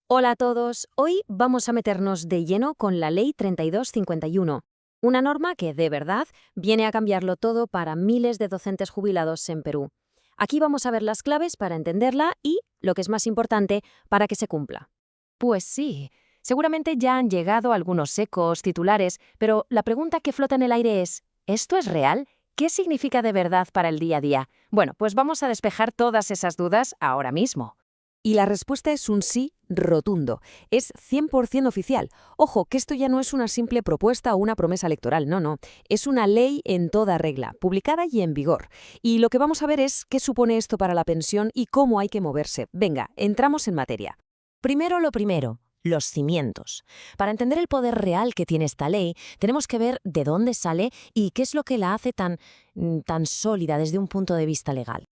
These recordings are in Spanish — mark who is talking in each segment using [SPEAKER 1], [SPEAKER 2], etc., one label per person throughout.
[SPEAKER 1] Hola a todos, hoy vamos a meternos de lleno con la Ley 3251, una norma que, de verdad, viene a cambiarlo todo para miles de docentes jubilados en Perú. Aquí vamos a ver las claves para entenderla y, lo que es más importante, para que se cumpla.
[SPEAKER 2] Pues sí, seguramente ya han llegado algunos ecos, titulares, pero la pregunta que flota en el aire es, ¿esto es real? ¿Qué significa de verdad para el día a día? Bueno, pues vamos a despejar todas esas dudas ahora mismo.
[SPEAKER 3] Y la respuesta es un sí rotundo. Es 100% oficial. Ojo, que esto ya no es una simple propuesta o una promesa electoral, no. Es una ley en toda regla, publicada y en vigor. Y lo que vamos a ver es qué supone esto para la pensión y cómo hay que moverse. Venga, entramos en materia.
[SPEAKER 2] Primero lo primero, los cimientos. Para entender el poder real que tiene esta ley, tenemos que ver de dónde sale y qué es lo que la hace tan sólida desde un punto de vista legal.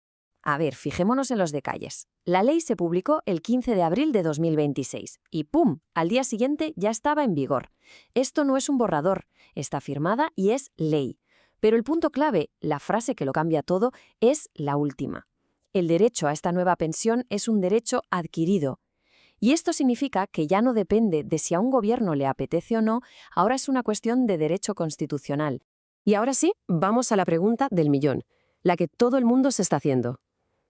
[SPEAKER 1] A ver, fijémonos en los detalles. La ley se publicó el 15 de abril de 2026 y ¡pum!, al día siguiente ya estaba en vigor. Esto no es un borrador, está firmada y es ley. Pero el punto clave, la frase que lo cambia todo, es la última. El derecho a esta nueva pensión es un derecho adquirido. Y esto significa que ya no depende de si a un gobierno le apetece o no, ahora es una cuestión de derecho constitucional. Y ahora sí, vamos a la pregunta del millón, la que todo el mundo se está haciendo.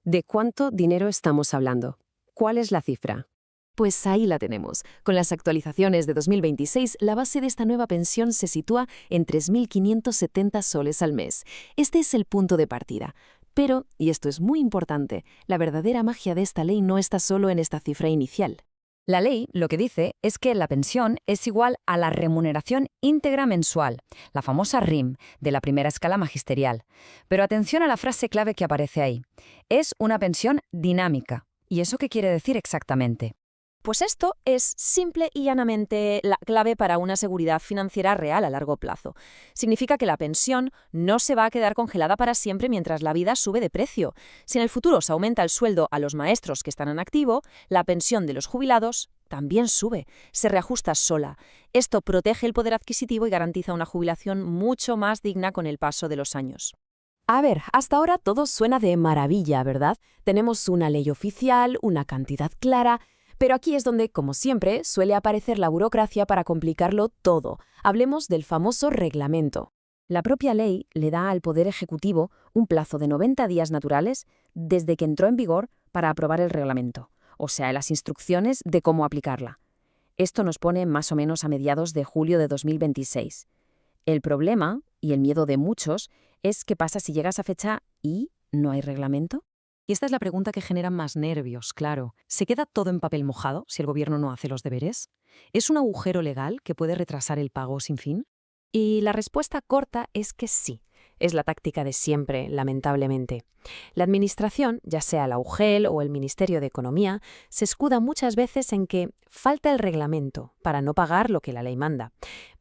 [SPEAKER 1] ¿De cuánto dinero estamos hablando? ¿Cuál es la cifra?
[SPEAKER 2] Pues ahí la tenemos. Con las actualizaciones de 2026, la base de esta nueva pensión se sitúa en 3.570 soles al mes. Este es el punto de partida. Pero, y esto es muy importante, la verdadera magia de esta ley no está solo en esta cifra inicial.
[SPEAKER 4] La ley lo que dice es que la pensión es igual a la remuneración íntegra mensual, la famosa RIM, de la primera escala magisterial. Pero atención a la frase clave que aparece ahí. Es una pensión dinámica. ¿Y eso qué quiere decir exactamente?
[SPEAKER 1] Pues esto es simple y llanamente la clave para una seguridad financiera real a largo plazo. Significa que la pensión no se va a quedar congelada para siempre mientras la vida sube de precio. Si en el futuro se aumenta el sueldo a los maestros que están en activo, la pensión de los jubilados también sube, se reajusta sola. Esto protege el poder adquisitivo y garantiza una jubilación mucho más digna con el paso de los años.
[SPEAKER 3] A ver, hasta ahora todo suena de maravilla, ¿verdad? Tenemos una ley oficial, una cantidad clara. Pero aquí es donde, como siempre, suele aparecer la burocracia para complicarlo todo. Hablemos del famoso reglamento.
[SPEAKER 1] La propia ley le da al Poder Ejecutivo un plazo de 90 días naturales desde que entró en vigor para aprobar el reglamento, o sea, las instrucciones de cómo aplicarla. Esto nos pone más o menos a mediados de julio de 2026. El problema, y el miedo de muchos, es qué pasa si llega esa fecha y no hay reglamento.
[SPEAKER 3] Y esta es la pregunta que genera más nervios, claro. ¿Se queda todo en papel mojado si el gobierno no hace los deberes? ¿Es un agujero legal que puede retrasar el pago sin fin?
[SPEAKER 1] Y la respuesta corta es que sí. Es la táctica de siempre, lamentablemente. La Administración, ya sea la UGEL o el Ministerio de Economía, se escuda muchas veces en que falta el reglamento para no pagar lo que la ley manda.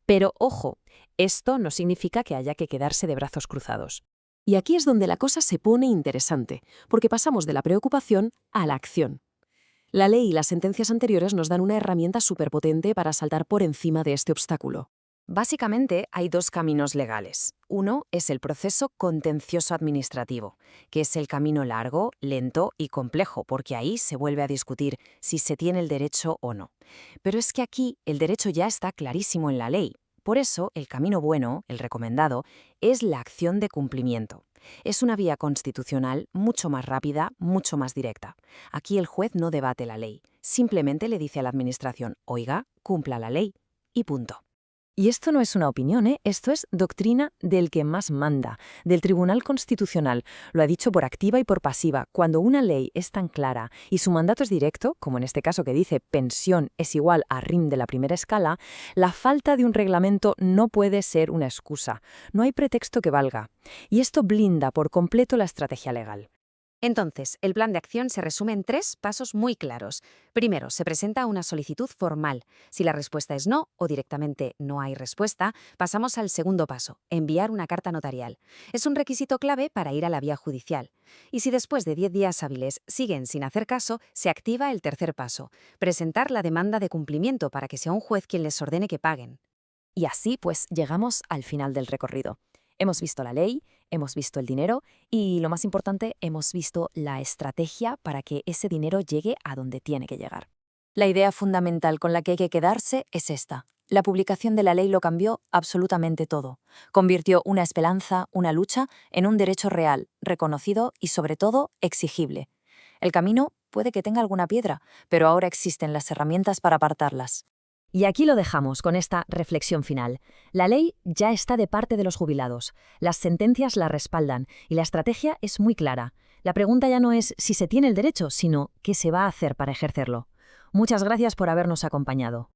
[SPEAKER 1] Pero ojo, esto no significa que haya que quedarse de brazos cruzados.
[SPEAKER 3] Y aquí es donde la cosa se pone interesante, porque pasamos de la preocupación a la acción. La ley y las sentencias anteriores nos dan una herramienta superpotente para saltar por encima de este obstáculo.
[SPEAKER 4] Básicamente hay dos caminos legales. Uno es el proceso contencioso administrativo, que es el camino largo, lento y complejo, porque ahí se vuelve a discutir si se tiene el derecho o no. Pero es que aquí el derecho ya está clarísimo en la ley. Por eso, el camino bueno, el recomendado, es la acción de cumplimiento. Es una vía constitucional mucho más rápida, mucho más directa. Aquí el juez no debate la ley, simplemente le dice a la Administración, oiga, cumpla la ley, y punto.
[SPEAKER 2] Y esto no es una opinión, ¿eh? Esto es doctrina del que más manda, del Tribunal Constitucional. Lo ha dicho por activa y por pasiva. Cuando una ley es tan clara y su mandato es directo, como en este caso que dice pensión es igual a RIM de la primera escala, la falta de un reglamento no puede ser una excusa. No hay pretexto que valga. Y esto blinda por completo la estrategia legal.
[SPEAKER 5] Entonces, el plan de acción se resume en 3 pasos muy claros. Primero, se presenta una solicitud formal. Si la respuesta es no o directamente no hay respuesta, pasamos al segundo paso, enviar una carta notarial. Es un requisito clave para ir a la vía judicial. Y si después de 10 días hábiles siguen sin hacer caso, se activa el tercer paso, presentar la demanda de cumplimiento para que sea un juez quien les ordene que paguen.
[SPEAKER 2] Y así, pues, llegamos al final del recorrido. Hemos visto la ley, hemos visto el dinero y, lo más importante, hemos visto la estrategia para que ese dinero llegue a donde tiene que llegar.
[SPEAKER 4] La idea fundamental con la que hay que quedarse es esta. La publicación de la ley lo cambió absolutamente todo. Convirtió una esperanza, una lucha, en un derecho real, reconocido y, sobre todo, exigible. El camino puede que tenga alguna piedra, pero ahora existen las herramientas para apartarlas.
[SPEAKER 1] Y aquí lo dejamos con esta reflexión final. La ley ya está de parte de los jubilados, las sentencias la respaldan y la estrategia es muy clara. La pregunta ya no es si se tiene el derecho, sino qué se va a hacer para ejercerlo. Muchas gracias por habernos acompañado.